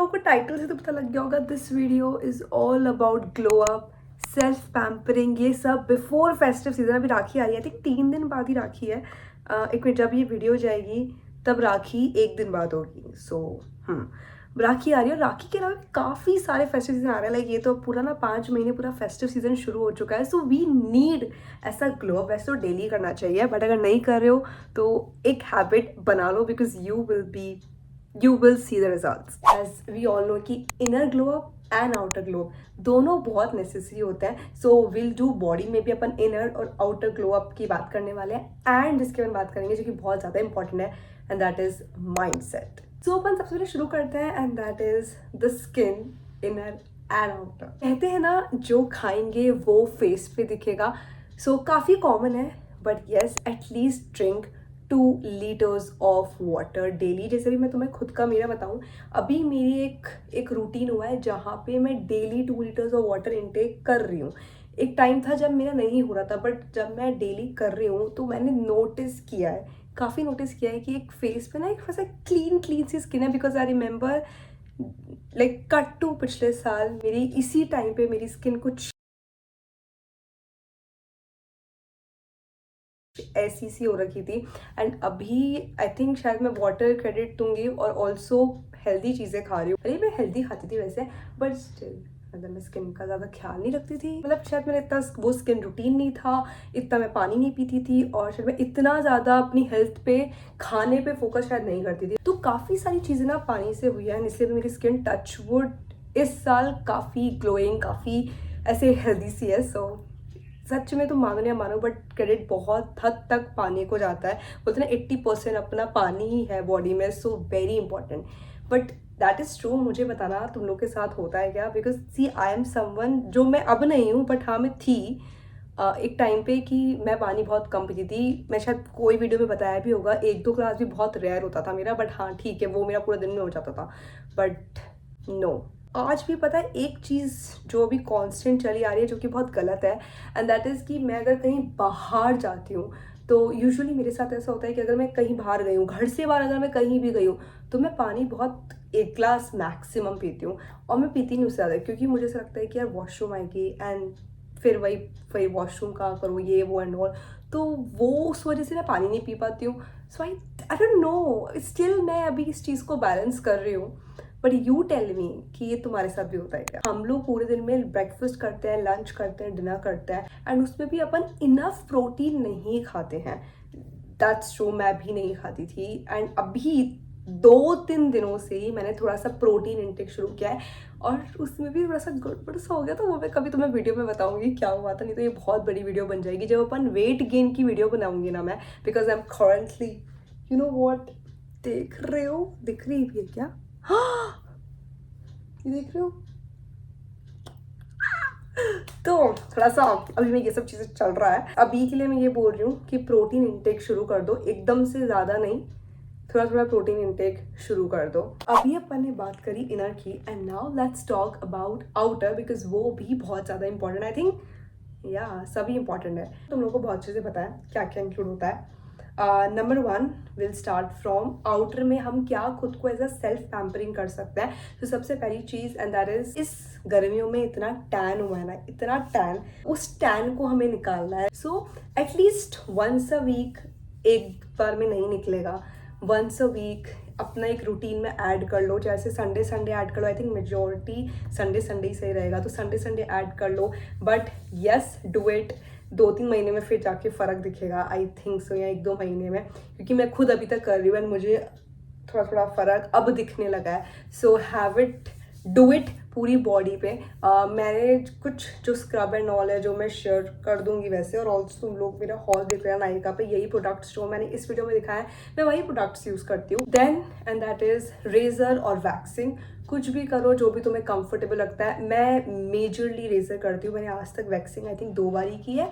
आपको टाइटल से तो पता लग गया होगा, this video is all about glow up, self pampering, ये सब बिफोर फेस्टिव सीजन। अभी राखी आ रही है, आई थिंक 3 दिन बाद ही राखी है। एक मिनट, जब ये वीडियो जाएगी तब राखी 1 दिन बाद होगी। सो राखी आ रही है। राखी के अलावा काफ़ी सारे फेस्टिव सीजन आ रहे हैं। लाइक ये तो पूरा ना 5 महीने पूरा फेस्टिव सीजन शुरू हो चुका है। सो वी नीड ऐसा ग्लो अप। वैसे तो डेली करना चाहिए, बट अगर नहीं कर रहे हो तो एक हैबिट बना लो, because you will see the results. As we all know कि inner glow up and outer glow up दोनों बहुत नेसेसरी होते हैं. So we'll do body में भी अपन inner और outer glow up की बात करने वाले हैं, and जिसके बारे में बात करेंगे जो कि बहुत ज़्यादा important है, and that is mindset. So अपन सबसे पहले शुरू करते हैं, and that is the skin, inner and outer. कहते हैं ना, जो खाएंगे वो फेस पे दिखेगा. So काफ़ी कॉमन है, but yes, at least drink 2 litres of water daily. जैसे भी मैं तुम्हें खुद का मेरा बताऊं, अभी मेरी एक रूटीन हुआ है जहाँ पे मैं daily 2 litres of water intake कर रही हूँ. एक टाइम था जब मेरा नहीं हो रहा था, बट जब मैं डेली कर रही हूँ तो मैंने नोटिस किया है, काफ़ी नोटिस किया है कि एक फेस पे ना एक वैसा क्लीन सी स्किन है. Because I remember like cut to पिछले साल मेरी इसी टाइम पे मेरी स्किन कुछ ऐसी सी हो रखी थी. एंड अभी आई थिंक शायद मैं वाटर क्रेडिट दूंगी और ऑल्सो हेल्दी चीज़ें खा रही हूँ. अरे मैं हेल्दी खाती थी वैसे, बट स्टिल मतलब मैं स्किन का ज़्यादा ख्याल नहीं रखती थी. मतलब शायद मेरा इतना वो स्किन रूटीन नहीं था, इतना मैं पानी नहीं पीती थी, और शायद मैं इतना ज़्यादा अपनी हेल्थ पे खाने पे फोकस शायद नहीं करती थी. तो काफ़ी सारी चीज़ें ना पानी से हुई है, इसलिए मेरी स्किन टच वुड इस साल काफ़ी ग्लोइंग, काफ़ी ऐसे हेल्दी सी है. सो सच में तुम मानो या मानो, बट क्रेडिट बहुत हद तक पानी को जाता है. बोलते ना 80% अपना पानी ही है बॉडी में. So very important. But that is true. मुझे बताना तुम लोग के साथ होता है क्या, because see I am someone, जो मैं अब नहीं हूँ बट हाँ मैं थी एक टाइम पे कि मैं पानी बहुत कम पीती थी. मैं शायद कोई वीडियो में बताया भी होगा, 1-2 ग्लास भी बहुत रेयर होता था मेरा. बट हाँ ठीक है, वो मेरा पूरा दिन में हो जाता था. बट नो, आज भी पता है एक चीज़ जो अभी कांस्टेंट चली आ रही है, जो कि बहुत गलत है, एंड दैट इज़ कि मैं अगर कहीं बाहर जाती हूँ तो यूजुअली मेरे साथ ऐसा होता है कि अगर मैं कहीं बाहर गई हूँ, घर से बाहर अगर मैं कहीं भी गई हूँ, तो मैं पानी बहुत 1 ग्लास मैक्सिमम पीती हूँ. और मैं पीती नहीं उससे ज़्यादा, क्योंकि मुझे ऐसा लगता है कि यार वॉशरूम आएगी एंड फिर वही वही वॉशरूम का करो, ये वो एंड ऑल. तो वो उस वजह से मैं पानी नहीं पी पाती हूँ. सो आई डोंट नो, स्टिल मैं अभी इस चीज़ को बैलेंस कर रही हूँ. बट यू टेल मी कि ये तुम्हारे साथ भी होता है क्या. हम लोग पूरे दिन में ब्रेकफास्ट करते हैं, लंच करते हैं, डिनर करते हैं, एंड उसमें भी अपन इनफ प्रोटीन नहीं खाते हैं. दैट्स ट्रू, मैं भी नहीं खाती थी. एंड अभी 2-3 दिनों से ही मैंने थोड़ा सा प्रोटीन इंटेक शुरू किया है, और उसमें भी थोड़ा सा गड़बड़ सा हो गया. तो वो मैं कभी तुम्हें वीडियो में बताऊंगी क्या हुआ था. नहीं तो ये बहुत बड़ी वीडियो बन जाएगी जब अपन वेट गेन की वीडियो बनाऊंगी ना मैं. Because I am currently, you know what, देख रहे हो, दिख रही भी है क्या? ये देख रहे हो? तो थोड़ा सा अभी में ये सब चीज़ें चल रहा है. अभी के लिए मैं ये बोल रही हूँ कि प्रोटीन इंटेक शुरू कर दो, एकदम से ज़्यादा नहीं, थोड़ा थोड़ा प्रोटीन इंटेक शुरू कर दो. अभी अपन ने बात करी इनर की, and now let's talk about outer, because वो भी बहुत ज़्यादा इंपॉर्टेंट. आई थिंक या सभी इंपॉर्टेंट है. तुम लोगों को बहुत चीज़ें पता है क्या क्या इंक्लूड होता है. Number 1 will start from outer में हम क्या खुद को एज अ सेल्फ पैम्परिंग कर सकते हैं. तो सबसे पहली चीज़, एंड दैट इज, इस गर्मियों में इतना टैन हुआ है ना, इतना टैन, उस टैन को हमें निकालना है. So at least once a week, एक बार में नहीं निकलेगा, वंस अ वीक अपना एक रूटीन में ऐड कर लो. जैसे संडे ऐड कर लो. आई थिंक मेजोरिटी संडे ही सही रहेगा, तो संडे ऐड कर लो. But yes, do it. 2-3 महीने में फिर जाके फ़र्क दिखेगा, आई थिंक सो, या 1-2 महीने में, क्योंकि मैं खुद अभी तक कर रही हूँ एंड मुझे थोड़ा थोड़ा फ़र्क अब दिखने लगा है. So have it, do it पूरी बॉडी पे. मैंने कुछ जो स्क्रब एंड ऑल है जो मैं शेयर कर दूंगी वैसे, और ऑल्सो तुम लोग मेरा हॉल देख रहे हैं नायका पे, यही प्रोडक्ट्स जो मैंने इस वीडियो में दिखाया है, मैं वही प्रोडक्ट्स यूज़ करती हूँ. Then and that is razor और वैक्सिंग. कुछ भी करो जो भी तुम्हें कंफर्टेबल लगता है. मैं मेजरली रेजर करती हूँ. मैंने आज तक वैक्सिंग आई थिंक 2 बार ही की है.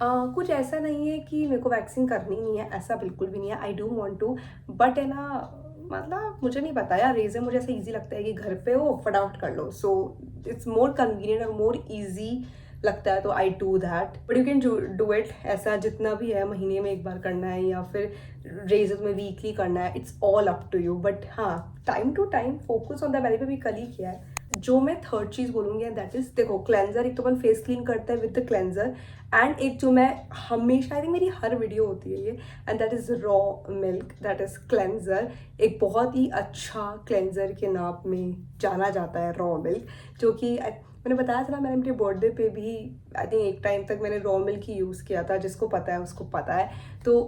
कुछ ऐसा नहीं है कि मेरे को वैक्सिंग करनी नहीं है, ऐसा बिल्कुल भी नहीं है. I do want to, but है ना, मतलब मुझे नहीं पता यार, रेजर मुझे ऐसा ईजी लगता है कि घर पे हो फटाफट कर लो. सो इट्स मोर कन्वीनियंट और मोर ईजी लगता है तो I do that, but you can do it ऐसा जितना भी है, महीने में एक बार करना है या फिर रेजर में वीकली करना है, it's all up to you. But हाँ, time to time focus on the, मैंने भी कल ही किया है। जो मैं थर्ड चीज़ बोलूँगी दैट इज, देखो क्लेंजर, एक तो अपन फेस क्लीन करते हैं विद द क्लेंजर, एंड एक जो मैं हमेशा, आई थिंक मेरी हर वीडियो होती है ये, and that is raw milk, that is cleanser. एक बहुत ही अच्छा क्लेंजर के नाम में जाना जाता है रॉ मिल्क, जो कि मैंने बताया था ना, मैंने मेरे बर्थडे पे भी आई थिंक एक टाइम तक मैंने रॉ मिल्क ही यूज़ किया था, जिसको पता है उसको पता है। तो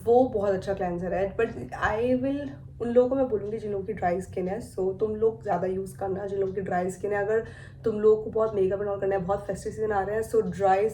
वो बहुत अच्छा क्लेंजर है, बट आई विल, उन लोगों को मैं बोलूँगी जिन लोगों की ड्राई स्किन है, सो तुम लोग ज़्यादा यूज़ करना जिन लोगों की ड्राई स्किन है। अगर तुम लोगों को बहुत मेकअप एंड ऑल करना है, बहुत फेस्टिव सीजन आ रहा है, सो ड्राई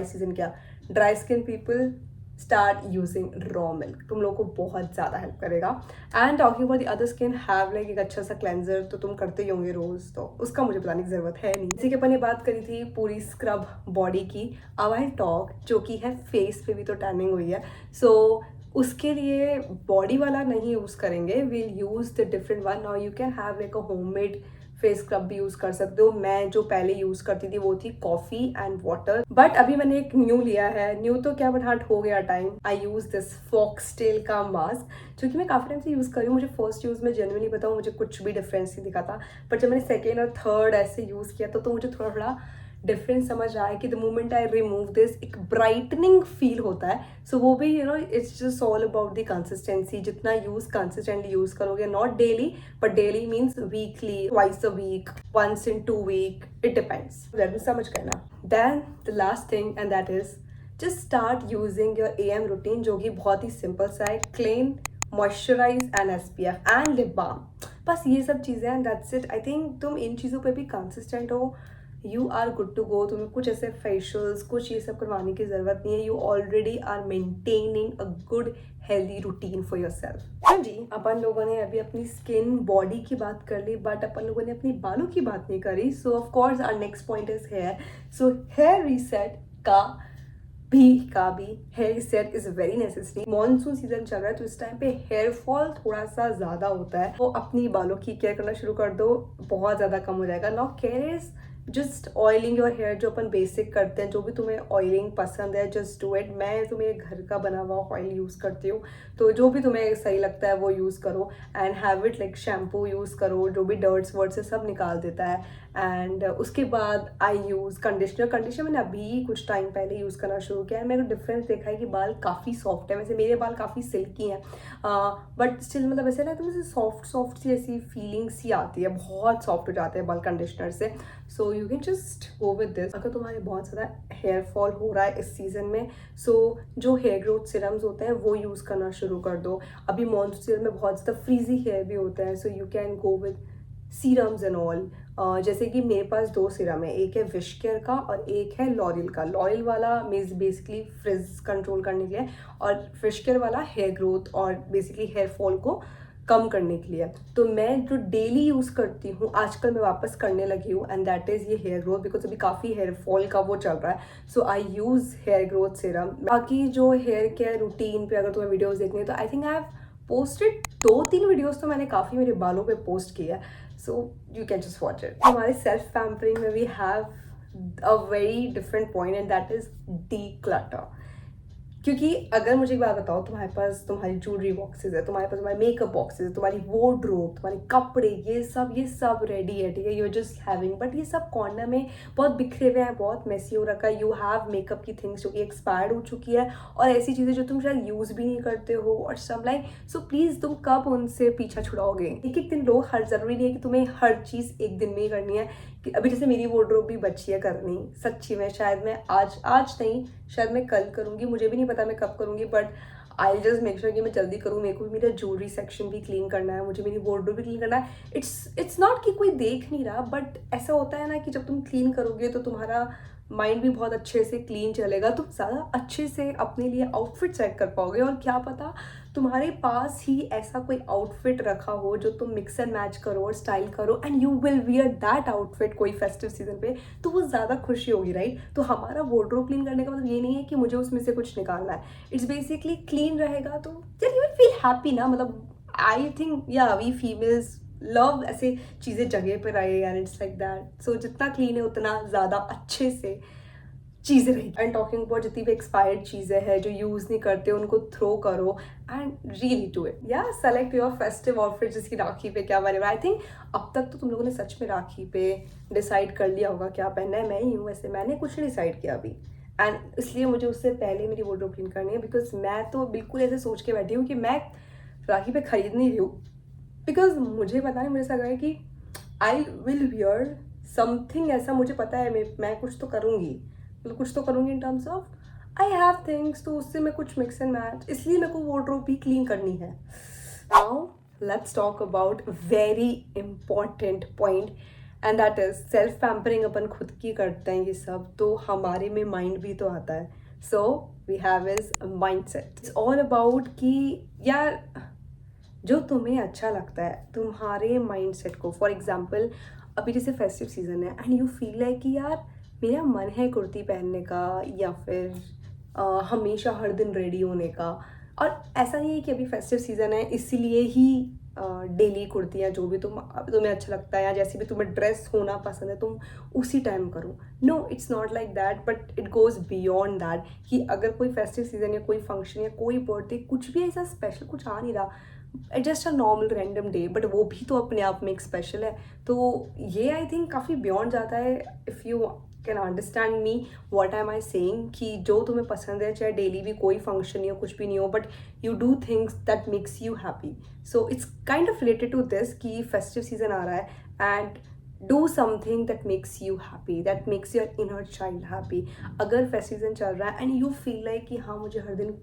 सीजन क्या, dry skin people start using raw milk, तुम लोग को बहुत ज़्यादा हेल्प करेगा। And talking about the other skin have like एक अच्छा सा क्लेंजर तो तुम करते ही होंगे रोज़, तो उसका मुझे बताने की ज़रूरत है नहीं। इसी के अपन ने बात करी थी पूरी स्क्रब बॉडी की, अब आई टॉक जो कि है फेस पे भी तो टैनिंग हुई है, सो उसके लिए बॉडी वाला नहीं यूज़ करेंगे, will use the different one. Now you can have like a homemade face scrub भी यूज़ कर सकते हो। मैं जो पहले यूज़ करती थी वो थी कॉफ़ी एंड वाटर, बट अभी मैंने एक न्यू लिया है, न्यू तो क्या बट हार्ट हो गया time. I use this foxtail का मास्क, जो कि मैं काफ़ी टाइम से यूज़ कर रही हूँ। मुझे फर्स्ट यूज़ में जेन्युइनली बताऊँ मुझे कुछ भी डिफरेंस नहीं दिखा था, बट जब मैंने सेकेंड और थर्ड ऐसे यूज़ किया तो मुझे थोड़ा थोड़ा डिफरेंस समझ आया कि the moment I remove this एक ब्राइटनिंग फील होता है। सो वो भी it's just all about the consistency, जितना यूज़ कंसिस्टेंटली यूज़ करोगे, not daily, but daily means weekly, twice a week, once in 2 week, it depends, समझ गए ना। Then the last thing and that is just start using your AM routine, जो कि बहुत ही simple सा है, clean, moisturize and SPF and lip balm, बस ये सब चीज़ें हैं, that's it। I think तुम इन चीज़ों पे भी कंसिस्टेंट हो, you are good to go. तुम्हें कुछ ऐसे फेशियल्स कुछ ये सब करवाने की ज़रूरत नहीं है, you already are maintaining a good healthy routine for your self. हाँ जी, अपन लोगों ने अभी अपनी स्किन बॉडी की बात कर ली, बट अपन लोगों ने अपनी बालों की बात नहीं करी। So of course our next point is hair. So hair reset का भी hair reset is very necessary. Monsoon season चल रहा है तो इस टाइम पे हेयर फॉल थोड़ा सा ज़्यादा होता है, तो अपनी बालों की केयर करना शुरू कर दो, बहुत ज़्यादा कम हो जाएगा। Now care is just oiling your hair, जो अपन बेसिक करते हैं, जो भी तुम्हें ऑयलिंग पसंद है जस्ट डू इट। मैं तुम्हें घर का बना हुआ ऑयल यूज़ करती हूँ, तो जो भी तुम्हें सही लगता है वो यूज़ करो, and have it like shampoo use करो, जो भी डर्ट्स वर्ड्स से सब निकाल देता है। एंड उसके बाद आई यूज़ कंडीशनर मैंने अभी कुछ टाइम पहले यूज़ करना शुरू किया है। मैंने डिफरेंस देखा है कि बाल काफ़ी सॉफ्ट है, वैसे मेरे बाल काफ़ी सिल्की हैं, बट स्टिल मतलब ऐसे ना, तो मुझे सॉफ्ट सी ऐसी फीलिंग सी आती है, बहुत सॉफ्ट हो जाते हैं बाल कंडीशनर से। सो you can just go with this. अगर तुम्हारे बहुत ज़्यादा हेयर फॉल हो रहा है इस सीज़न में, सो जो हेयर ग्रोथ सिरम्स होते हैं वो यूज़ करना शुरू कर दो। अभी मॉनसून सीजन में बहुत ज़्यादा फ्रीजी हेयर भी होता है, so you can go with serums and all. जैसे कि मेरे पास 2 सीरम है, एक है विश केयर का और एक है लॉरियल का। लॉरियल वाला मीन्स बेसिकली फ्रिज कंट्रोल करने के लिए, और विश केयर वाला हेयर ग्रोथ और बेसिकली हेयर फॉल को कम करने के लिए। तो मैं जो डेली यूज़ करती हूँ आजकल मैं वापस करने लगी हूँ, एंड दैट इज़ ये हेयर ग्रोथ, बिकॉज अभी काफ़ी हेयर फॉल का वो चल रहा है। सो आई यूज़ हेयर ग्रोथ सीरम। बाकी जो हेयर केयर रूटीन पे अगर तुम्हें वीडियोज़ देखनी है तो I think I have posted 2-3 videos तो मैंने काफ़ी मेरे बालों पे पोस्ट किया है, so you can just watch it. हमारे सेल्फ पैम्परिंग में we have a very different point and that is declutter. क्योंकि अगर मुझे एक बात बताओ, तुम्हारे पास तुम्हारी ज्वेलरी बॉक्सेस है, तुम्हारे पास तुम्हारे मेकअप बॉक्सेस है, तुम्हारी वार्डरोब, तुम्हारे कपड़े, ये सब रेडी है, ठीक है, you are just having, but ये सब कॉर्नर में बहुत बिखरे हुए हैं, बहुत मेसी हो रखा है। यू हैव मेकअप की थिंग्स जो कि एक्सपायर्ड हो चुकी है, और ऐसी चीज़ें जो तुम शायद यूज़ भी नहीं करते हो, और सब लाइक, सो प्लीज़ तुम कब उनसे पीछा छुड़ाओगे? एक एक दिन लो, हर ज़रूरी नहीं है कि तुम्हें हर चीज़ एक दिन में ही करनी है। कि अभी जैसे मेरी वार्डरोब भी बची है करनी, सच्ची में शायद मैं आज नहीं, शायद मैं कल करूँगी, मुझे भी नहीं पता मैं कब करूँगी, but I just make sure कि मैं जल्दी करूँ। मेरे को भी मेरा ज्वेलरी सेक्शन भी क्लीन करना है, मुझे मेरी वार्डरोब भी क्लीन करना है। इट्स नॉट कि कोई देख नहीं रहा, बट ऐसा होता है ना कि जब तुम क्लीन करोगे तो तुम्हारा माइंड भी बहुत अच्छे से क्लीन चलेगा, तुम ज़्यादा अच्छे से अपने लिए आउटफिट सेट कर पाओगे, और क्या पता तुम्हारे पास ही ऐसा कोई आउटफिट रखा हो जो तुम मिक्स एंड मैच करो और स्टाइल करो, and you will wear that outfit कोई फेस्टिव सीजन पे, तो वो ज़्यादा खुशी होगी, राइट। तो हमारा वार्डरोब क्लीन करने का मतलब ये नहीं है कि मुझे उसमें से कुछ निकालना है, इट्स बेसिकली क्लीन रहेगा तो यार यू विल फील हैप्पी ना। मतलब आई थिंक या वी फीमेल्स लव ऐसे चीज़ें जगह पर आए यार, इट्स लाइक दैट। सो जितना क्लीन है उतना ज़्यादा अच्छे से चीज़ें रहेगी। एंड टॉकिंग अबाउट जितनी भी एक्सपायर्ड चीज़ें हैं जो यूज़ नहीं करते उनको थ्रो करो एंड रियली डू इट। या सेलेक्ट योर फेस्टिव आउटफिट, जिसकी राखी पे क्या बनेगा। आई थिंक अब तक तो तुम लोगों ने सच में राखी पे डिसाइड कर लिया होगा क्या पहनना है। मैं ही हूँ वैसे, मैंने कुछ नहीं डिसाइड किया अभी, एंड इसलिए मुझे उससे पहले मेरी वार्डरोब क्लीन करनी है, बिकॉज मैं तो बिल्कुल ऐसे सोच के बैठी हूँ कि मैं राखी पे खरीद नहीं रही हूँ, बिकॉज मुझे पता नहीं, मुझे ऐसा लगा है कि आई विल वियर समथिंग ऐसा, मुझे पता है मैं कुछ तो करूँगी, मतलब कुछ तो करूँगी in terms of I have things, तो उससे मैं कुछ मिक्स एंड मैच, इसलिए मेरे को वार्डरोब भी क्लीन करनी है। Now let's talk about very important point, and that is self pampering. अपन खुद की करते हैं ये सब, तो हमारे में माइंड भी तो आता है। So we have is mind set. It's all about कि यार जो तुम्हें अच्छा लगता है तुम्हारे माइंड सेट को, फॉर एग्जाम्पल अभी जैसे फेस्टिव सीजन है एंड यू फील लाइक कि यार मेरा मन है कुर्ती पहनने का, या फिर हमेशा हर दिन रेडी होने का। और ऐसा नहीं है कि अभी फेस्टिव सीजन है इसीलिए ही डेली कुर्तियाँ जो भी तुम्हें अच्छा लगता है, या जैसे भी तुम्हें ड्रेस होना पसंद है तुम उसी टाइम करो। No, it's not like that, but it goes beyond that कि अगर कोई फेस्टिव सीजन या कोई फंक्शन या कोई बर्थडे कुछ भी ऐसा स्पेशल कुछ आ नहीं रहा, just a normal random day, but वो भी तो अपने आप में एक स्पेशल है। तो ये आई थिंक काफ़ी बियॉन्ड जाता है। If you can understand me what am I saying, कि जो तुम्हें पसंद है चाहे डेली भी कोई फंक्शन नहीं हो कुछ भी नहीं हो, but you do things that makes you happy. So it's kind of related to this कि फेस्टिव सीजन आ रहा है and do something that makes you happy, that makes your inner child happy. अगर फेस्टिव सीजन चल रहा है and you feel like कि हाँ मुझे हर दिन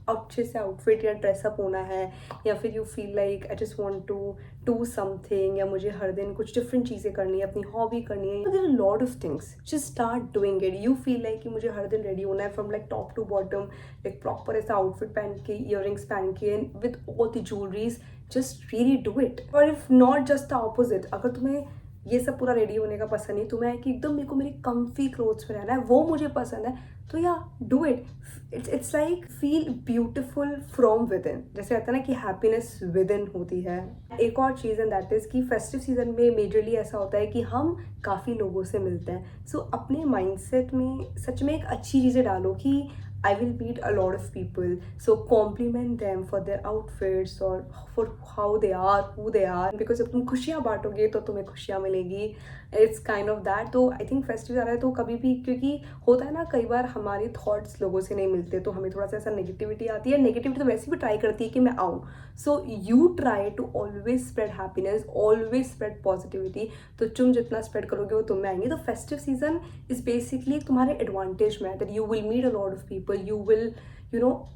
अच्छे से आउटफिट या ड्रेसअप होना है, या फिर you feel like I just want to do something, या मुझे हर दिन कुछ डिफरेंट चीज़ें करनी है, अपनी हॉबी करनी है, there are lot of things, just start doing it. You feel like कि मुझे हर दिन रेडी होना है from like top to bottom, like proper ऐसा आउटफिट पहन के, ईयरिंग्स पहन के, with all the jewelleries, just really do it. और if not just the opposite, अगर तुम्हें ये सब पूरा रेडी होने का पसंद नहीं, तुम्हें है कि एकदम मेरे को मेरे कंफी क्लोथ्स में रहना है, वो मुझे पसंद है, तो या do it. It's like feel beautiful from with in, जैसे कहते हैं ना कि हैप्पीनेस विद इन होती है। एक और चीज़ एंड दैट इज़ कि फेस्टिव सीजन में मेजरली ऐसा होता है कि हम काफ़ी लोगों से मिलते हैं। सो अपने माइंडसेट में सच में एक अच्छी चीज़ें डालो कि I will meet a lot of people, so compliment them for their outfits or for how they are, who they are, because जब तुम खुशियाँ बांटोगे तो तुम्हें खुशियाँ मिलेगी। It's kind of that. तो आई थिंक फेस्टिवल आ रहा है तो कभी भी, क्योंकि होता है ना कई बार हमारे थॉट्स लोगों से नहीं मिलते तो हमें थोड़ा सा ऐसा नेगेटिविटी आती है। नेगेटिविटी तो वैसे भी ट्राई करती है कि मैं आऊँ। So you try to always spread happiness, always spread positivity. तो तुम जितना स्प्रेड करोगे वो तुम में आएंगे। तो फेस्टिव सीजन इज बेसिकली तुम्हारे एडवांटेज में है, that you will meet a lot of people, you will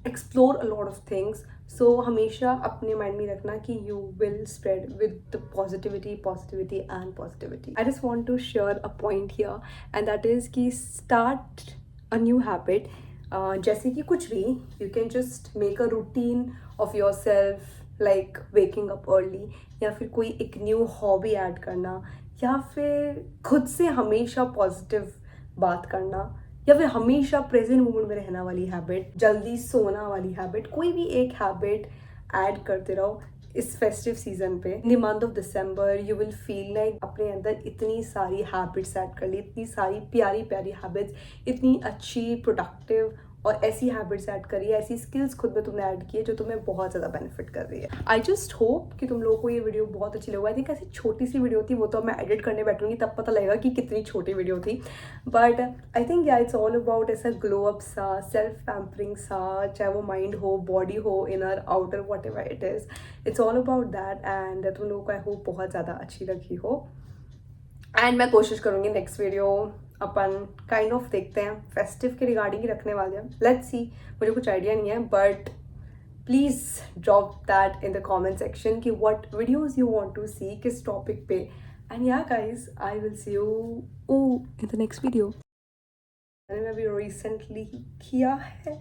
explore a lot of things. So हमेशा अपने माइंड में रखना कि you will spread with the positivity positivity and positivity. I just want to share a point here, and that is कि start a new habit. जैसे कि कुछ भी, you can just make a routine of your self, like waking up early, या फिर कोई एक new hobby add करना, या फिर खुद से हमेशा पॉजिटिव बात करना, या फिर हमेशा प्रेजेंट मोमेंट में रहना वाली हैबिट, जल्दी सोना वाली हैबिट, कोई भी एक हैबिट ऐड करते रहो इस फेस्टिव सीजन पे। In the month of December you will feel like अपने अंदर इतनी सारी हैबिट्स ऐड कर ली, इतनी सारी प्यारी प्यारी हैबिट्स, इतनी अच्छी प्रोडक्टिव और ऐसी हैबिट्स ऐड करी है, ऐसी स्किल्स खुद में तुमने ऐड की है जो तुम्हें बहुत ज़्यादा बेनिफिट कर रही है। आई जस्ट होप कि तुम लोगों को ये वीडियो बहुत अच्छी लगी। आई थिंक ऐसी छोटी सी वीडियो थी, वो तो मैं एडिट करने बैठूंगी तब पता लगेगा कि कितनी छोटी वीडियो थी, बट आई थिंक या इट्स ऑल अबाउट ऐसा ग्लो अप सा, सेल्फ पैम्परिंग सा, चाहे वो माइंड हो, बॉडी हो, inner outer, what ever it is, it's all about that. And तुम लोगों को आई होप बहुत ज़्यादा अच्छी लगी हो। एंड मैं कोशिश करूँगी next video upon kind of देखते हैं फेस्टिव के रिगार्डिंग ही रखने वाले हैं। लेट्स सी, मुझे कुछ आइडिया नहीं है, but please drop that in the comment section कि what videos you want to see, किस टॉपिक पे। And yeah guys, I will see you in the next video. मैंने अभी रिसेंटली किया है